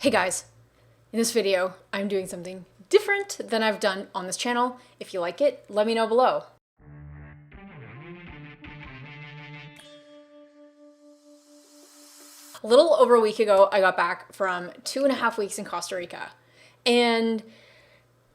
Hey guys, in this video, I'm doing something different than I've done on this channel. If you like it, let me know below. A little over a week ago, I got back from 2.5 weeks in Costa Rica. And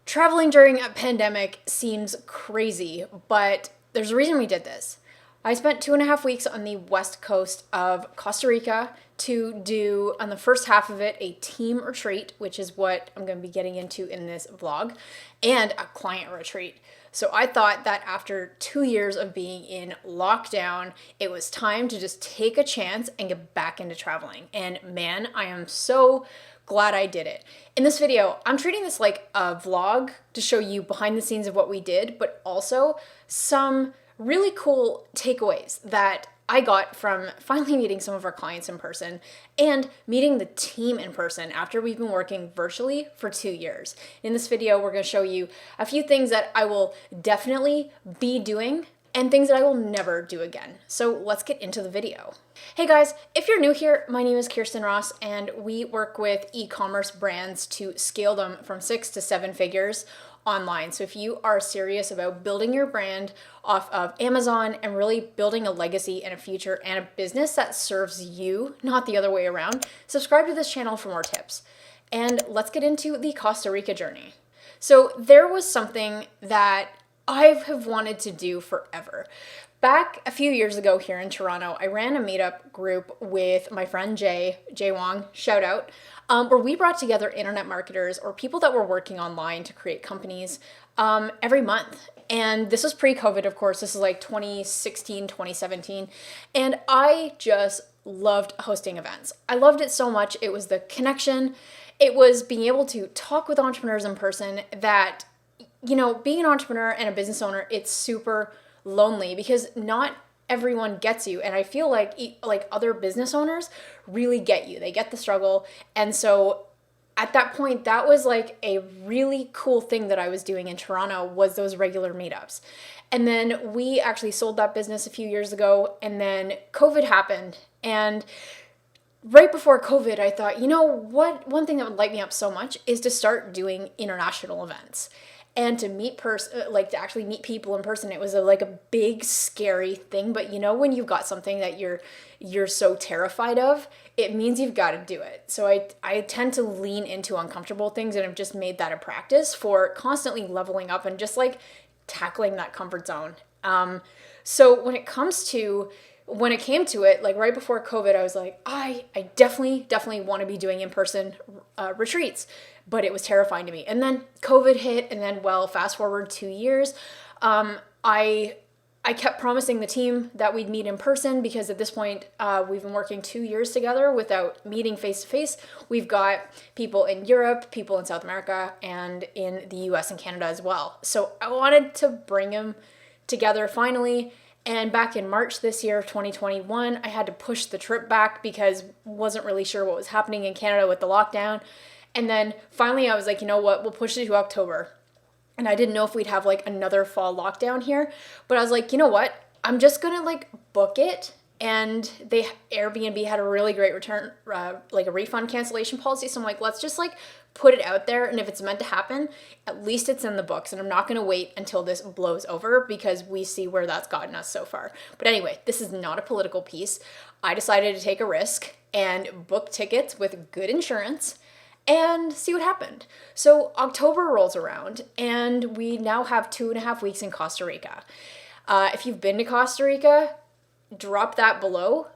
traveling during a pandemic seems crazy, but there's a reason we did this. I spent 2.5 weeks on the west coast of Costa Rica to do, on the first half of it, a team retreat, which is what I'm going to be getting into in this vlog, and a client retreat. So I thought that after 2 years of being in lockdown, it was time to just take a chance and get back into traveling. And man, I am so glad I did it. In this video, I'm treating this like a vlog to show you behind the scenes of what we did, but also some really cool takeaways that I got from finally meeting some of our clients in person and meeting the team in person after we've been working virtually for 2 years. In this video, we're going to show you a few things that I will definitely be doing and things that I will never do again. So let's get into the video. Hey guys, if you're new here, my name is Khierstyn Ross and we work with e-commerce brands to scale them from 6 to 7 figures online. So if you are serious about building your brand off of Amazon and really building a legacy and a future and a business that serves you, not the other way around, subscribe to this channel for more tips. And let's get into the Costa Rica journey. So there was something that I have wanted to do forever. Back a few years ago here in Toronto, I ran a meetup group with my friend Jay Wong, shout out, where we brought together internet marketers or people that were working online to create companies every month. And this was pre-COVID, of course. This is like 2016, 2017. And I just loved hosting events. I loved it so much. It was the connection. It was being able to talk with entrepreneurs in person that, you know, being an entrepreneur and a business owner, it's super lonely because not everyone gets you. And I feel like other business owners really get you. They get the struggle. And so at that point, that was like a really cool thing that I was doing in Toronto was those regular meetups. And then we actually sold that business a few years ago. And then COVID happened. And right before COVID, I thought, you know what? One thing that would light me up so much is to start doing international events. And to meet to actually meet people in person. It was a big, scary thing. But you know, when you've got something that you're so terrified of, it means you've got to do it. So I tend to lean into uncomfortable things, and I've just made that a practice for constantly leveling up and just like tackling that comfort zone. So when it came to it, like right before COVID, I was like, I definitely want to be doing in-person retreats, but it was terrifying to me. And then COVID hit, and then, well, fast forward 2 years, I kept promising the team that we'd meet in person because at this point, we've been working 2 years together without meeting face to face. We've got people in Europe, people in South America, and in the US and Canada as well. So I wanted to bring them together finally. And back in March this year of 2021, I had to push the trip back because wasn't really sure what was happening in Canada with the lockdown. And then finally I was like, you know what, we'll push it to October. And I didn't know if we'd have like another fall lockdown here, but I was like, you know what, I'm just gonna like book it. And Airbnb had a really great return, like a refund cancellation policy. So I'm like, let's just like put it out there. And if it's meant to happen, at least it's in the books. And I'm not going to wait until this blows over because we see where that's gotten us so far. But anyway, this is not a political piece. I decided to take a risk and book tickets with good insurance and see what happened. So October rolls around and we now have 2.5 weeks in Costa Rica. If you've been to Costa Rica, drop that below.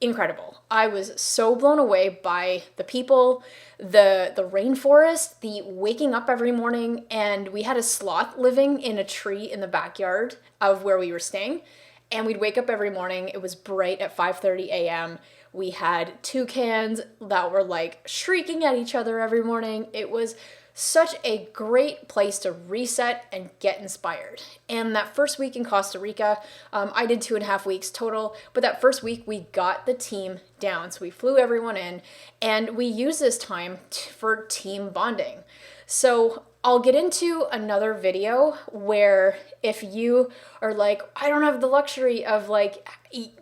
Incredible. I was so blown away by the people, the rainforest, the waking up every morning, and we had a sloth living in a tree in the backyard of where we were staying, and we'd wake up every morning. It was bright at 5:30 a.m. We had toucans that were like shrieking at each other every morning. It was such a great place to reset and get inspired. And that first week in Costa Rica, I did 2.5 weeks total, but that first week we got the team down. So we flew everyone in and we used this time for team bonding. So I'll get into another video where if you are like, I don't have the luxury of like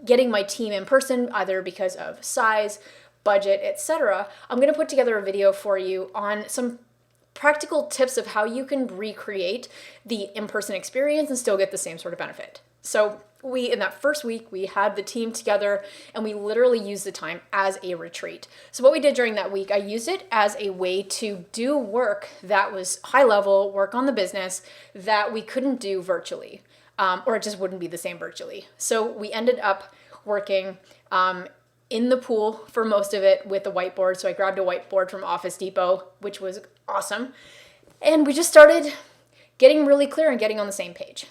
getting my team in person, either because of size, budget, etc., I'm going to put together a video for you on some practical tips of how you can recreate the in-person experience and still get the same sort of benefit. So in that first week, we had the team together and we literally used the time as a retreat. So what we did during that week, I used it as a way to do work that was high level, work on the business that we couldn't do virtually, or it just wouldn't be the same virtually. So we ended up working in the pool for most of it with a whiteboard. So I grabbed a whiteboard from Office Depot, which was awesome. And we just started getting really clear and getting on the same page.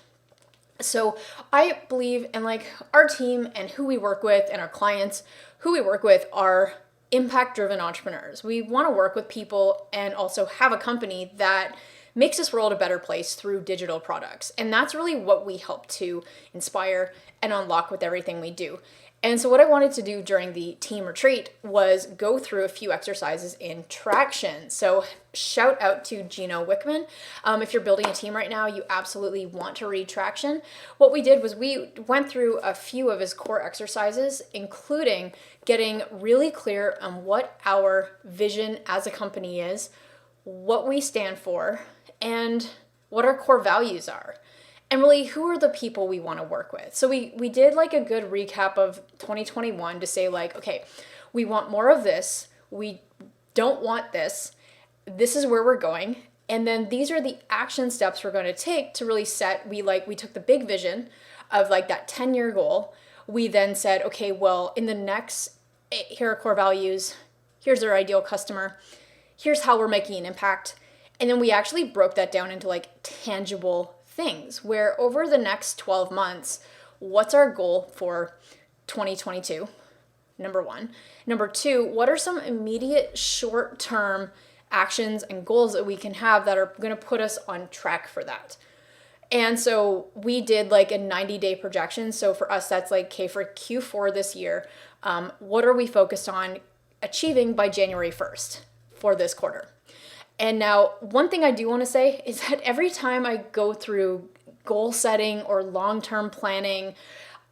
So I believe in our team and who we work with and our clients, who we work with are impact-driven entrepreneurs. We want to work with people and also have a company that makes this world a better place through digital products. And that's really what we help to inspire and unlock with everything we do. And so what I wanted to do during the team retreat was go through a few exercises in traction. So shout out to Gino Wickman. If you're building a team right now, you absolutely want to read Traction. What we did was we went through a few of his core exercises, including getting really clear on what our vision as a company is, what we stand for, and what our core values are. And really, who are the people we want to work with? So we did a good recap of 2021 to say okay, we want more of this. We don't want this. This is where we're going. And then these are the action steps we're going to take to really set, we took the big vision of that 10-year goal. We then said, okay, well, in the next, here are core values. Here's our ideal customer. Here's how we're making an impact. And then we actually broke that down into tangible things where over the next 12 months, what's our goal for 2022? Number one. Number two, what are some immediate short-term actions and goals that we can have that are going to put us on track for that? And so we did a 90-day projection. So for us, that's okay, for Q4 this year, what are we focused on achieving by January 1st for this quarter? And now, one thing I do want to say is that every time I go through goal setting or long-term planning,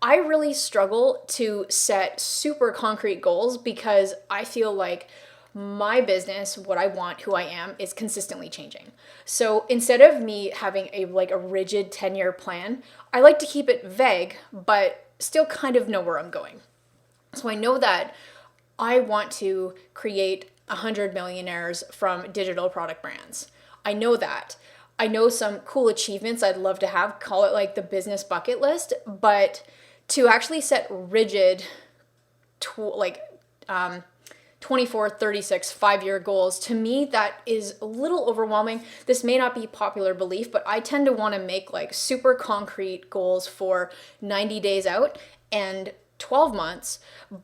I really struggle to set super concrete goals because I feel like my business, what I want, who I am, is consistently changing. So instead of me having a rigid 10-year plan, I like to keep it vague, but still kind of know where I'm going. So I know that I want to create 100 millionaires from digital product brands. I know that. I know some cool achievements I'd love to have, call it the business bucket list, but to actually set rigid 24, 36, 5-year goals, to me, that is a little overwhelming. This may not be popular belief, but I tend to want to make super concrete goals for 90 days out and 12 months,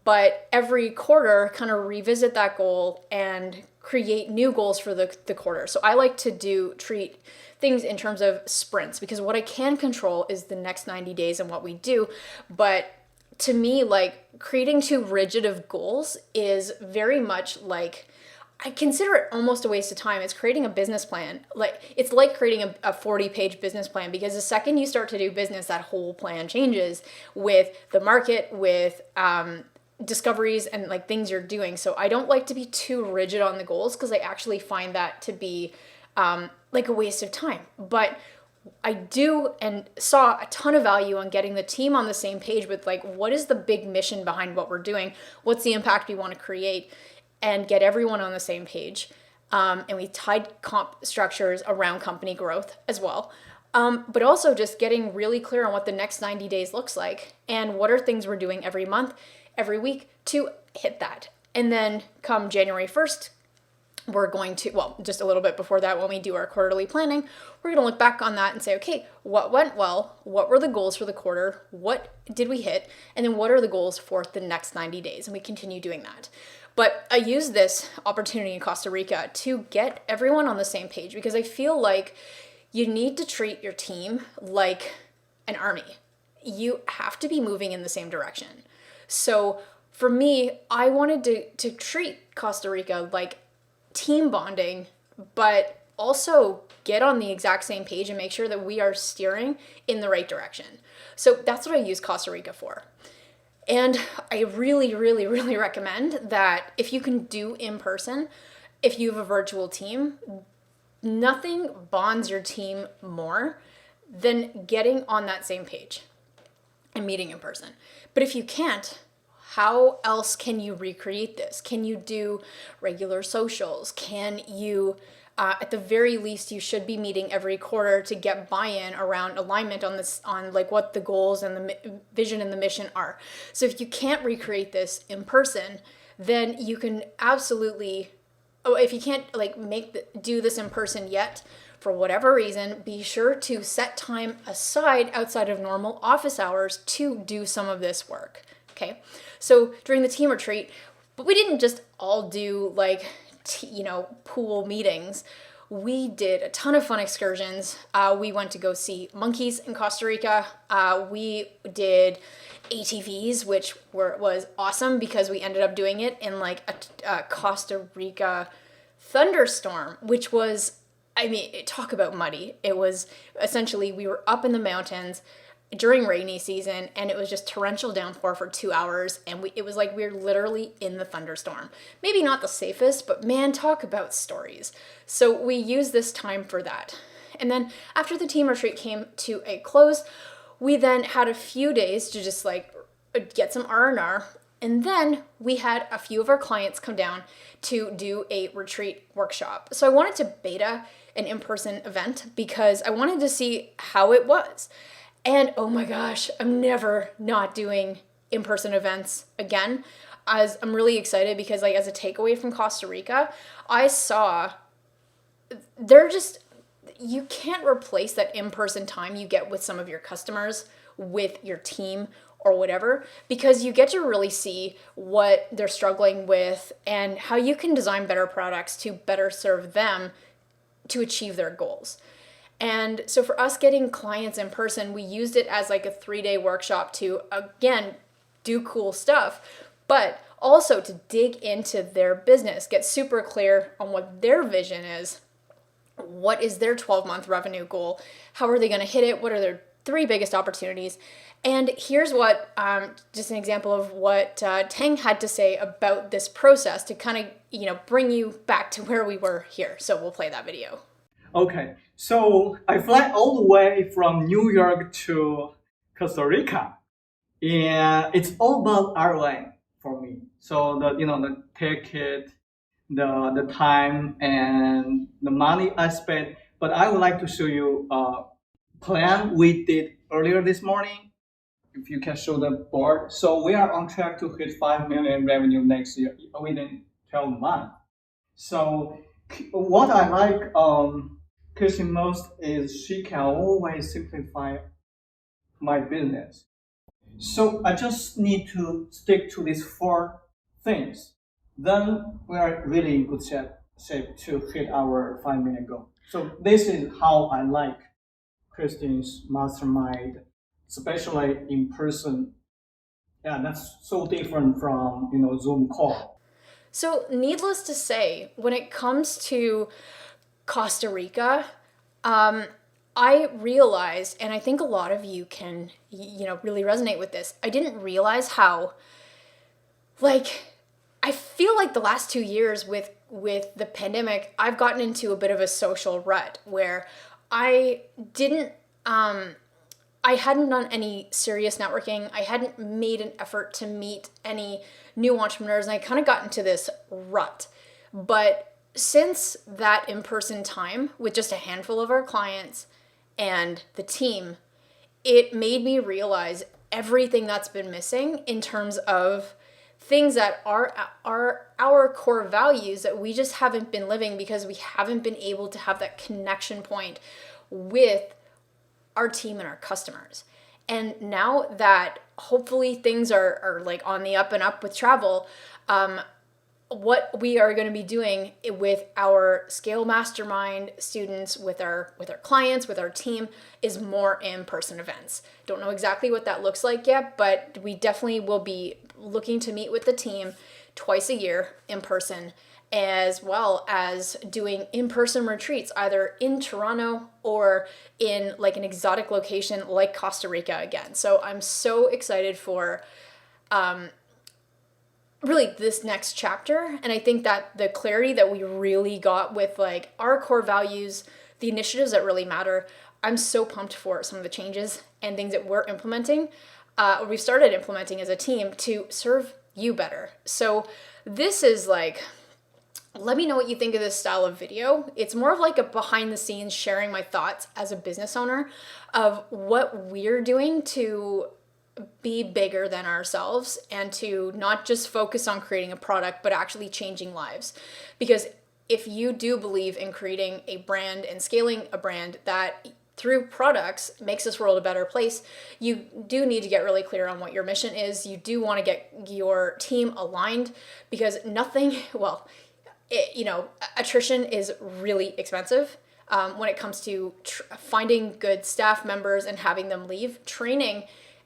but every quarter kind of revisit that goal and create new goals for the quarter. So I like to treat things in terms of sprints because what I can control is the next 90 days and what we do. But to me, creating too rigid of goals is very much I consider it almost a waste of time. It's creating a business plan. It's like creating a 40-page business plan because the second you start to do business, that whole plan changes with the market, with discoveries and things you're doing. So I don't like to be too rigid on the goals because I actually find that to be a waste of time. But I do and saw a ton of value on getting the team on the same page with what is the big mission behind what we're doing? What's the impact we want to create? And get everyone on the same page. And we tied comp structures around company growth as well. But also just getting really clear on what the next 90 days looks like and what are things we're doing every month, every week to hit that. And then come January 1st, we're going to, just a little bit before that, when we do our quarterly planning, we're going to look back on that and say, okay, what went well? What were the goals for the quarter? What did we hit? And then what are the goals for the next 90 days? And we continue doing that. But I use this opportunity in Costa Rica to get everyone on the same page because I feel like you need to treat your team like an army. You have to be moving in the same direction. So for me, I wanted to treat Costa Rica like team bonding, but also get on the exact same page and make sure that we are steering in the right direction. So that's what I use Costa Rica for. And I really, really, really recommend that if you can do in person, if you have a virtual team, nothing bonds your team more than getting on that same page and meeting in person. But if you can't, how else can you recreate this? Can you do regular socials? Can you, at the very least, you should be meeting every quarter to get buy-in around alignment on this, on like what the goals and the vision and the mission are. So if you can't recreate this in person, then you can absolutely, oh, if you can't like do this in person yet, for whatever reason, be sure to set time aside outside of normal office hours to do some of this work. Okay, so during the team retreat, but we didn't just all do like, pool meetings. We did a ton of fun excursions. We went to go see monkeys in Costa Rica. We did ATVs, which was awesome because we ended up doing it in like a Costa Rica thunderstorm, which was, talk about muddy. It was essentially, we were up in the mountains during rainy season and it was just torrential downpour for 2 hours, and it was like we were literally in the thunderstorm. Maybe not the safest, but man, talk about stories. So we used this time for that. And then after the team retreat came to a close, we then had a few days to just like get some R&R. And then we had a few of our clients come down to do a retreat workshop. So I wanted to beta an in-person event because I wanted to see how it was. And oh my gosh, I'm never not doing in-person events again. As I'm really excited because like as a takeaway from Costa Rica, I saw you can't replace that in-person time you get with some of your customers, with your team or whatever, because you get to really see what they're struggling with and how you can design better products to better serve them to achieve their goals. And so for us getting clients in person, we used it as like a 3-day workshop to, again, do cool stuff, but also to dig into their business, get super clear on what their vision is, what is their 12-month revenue goal, how are they going to hit it, what are their 3 biggest opportunities. And here's what, just an example of what Tang had to say about this process to kind of, bring you back to where we were here. So we'll play that video. Okay, so I fly all the way from New York to Costa Rica, and it's all about airline for me. So the ticket, the time, and the money I spent. But I would like to show you a plan we did earlier this morning. If you can show the board, so we are on track to hit 5 million revenue next year within 12 months. So what I like Khierstyn most is she can always simplify my business. So I just need to stick to these 4 things. Then we are really in good shape to hit our 5 million goal. So this is how I like Khierstyn's mastermind, especially in person. Yeah, that's so different from Zoom call. So needless to say, when it comes to Costa Rica, I realized, and I think a lot of you can, really resonate with this. I didn't realize how, I feel like the last 2 years with the pandemic, I've gotten into a bit of a social rut where I hadn't done any serious networking. I hadn't made an effort to meet any new entrepreneurs, and I kind of got into this rut. But since that in-person time with just a handful of our clients and the team, it made me realize everything that's been missing in terms of things that are our core values that we just haven't been living because we haven't been able to have that connection point with our team and our customers. And now that hopefully things are like on the up and up with travel, what we are going to be doing with our Scale Mastermind students, with our clients, with our team, is more in-person events. Don't know exactly what that looks like yet, but we definitely will be looking to meet with the team twice a year in person, as well as doing in-person retreats, either in Toronto or in like an exotic location like Costa Rica again. So I'm so excited for really this next chapter. And I think that the clarity that we really got with like our core values, the initiatives that really matter, I'm so pumped for some of the changes and things that we're implementing, we've started implementing as a team to serve you better. So this is like, let me know what you think of this style of video. It's more of like a behind the scenes sharing my thoughts as a business owner of what we're doing to be bigger than ourselves and to not just focus on creating a product, but actually changing lives. Because if you do believe in creating a brand and scaling a brand that through products makes this world a better place, you do need to get really clear on what your mission is. You do want to get your team aligned because nothing, well, attrition is really expensive. When it comes to finding good staff members and having them leave, training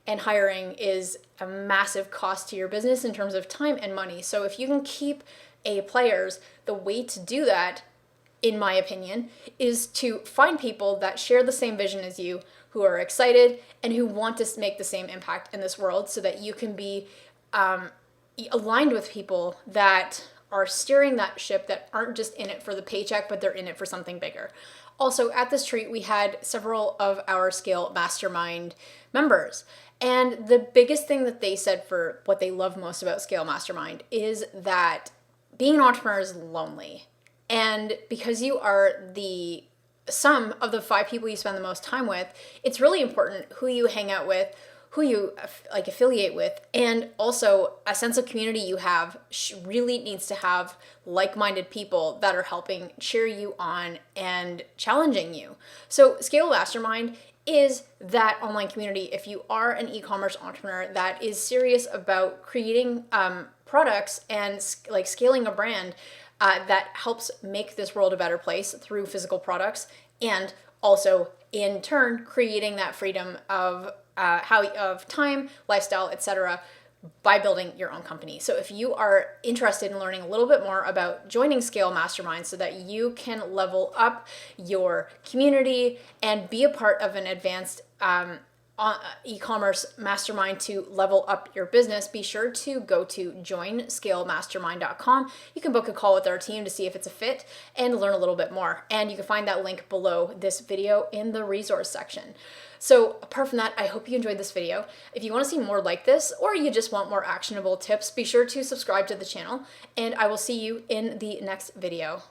and hiring is a massive cost to your business in terms of time and money. So if you can keep A players, the way to do that, in my opinion, is to find people that share the same vision as you, who are excited and who want to make the same impact in this world so that you can be aligned with people that are steering that ship, that aren't just in it for the paycheck, but they're in it for something bigger. Also, at this treat, we had several of our Scale Mastermind members. And the biggest thing that they said for what they love most about Scale Mastermind is that being an entrepreneur is lonely. And because you are the sum of the 5 people you spend the most time with, it's really important who you hang out with, who you like affiliate with, and also a sense of community you have really needs to have like-minded people that are helping cheer you on and challenging you. So Scale Mastermind is that online community if you are an e-commerce entrepreneur that is serious about creating products and like scaling a brand that helps make this world a better place through physical products, and also in turn creating that freedom of of time, lifestyle, etc., by building your own company. So if you are interested in learning a little bit more about joining Scale Mastermind so that you can level up your community and be a part of an advanced e-commerce mastermind to level up your business, be sure to go to joinscalemastermind.com. You can book a call with our team to see if it's a fit and learn a little bit more. And you can find that link below this video in the resource section. So apart from that, I hope you enjoyed this video. If you want to see more like this, or you just want more actionable tips, be sure to subscribe to the channel, and I will see you in the next video.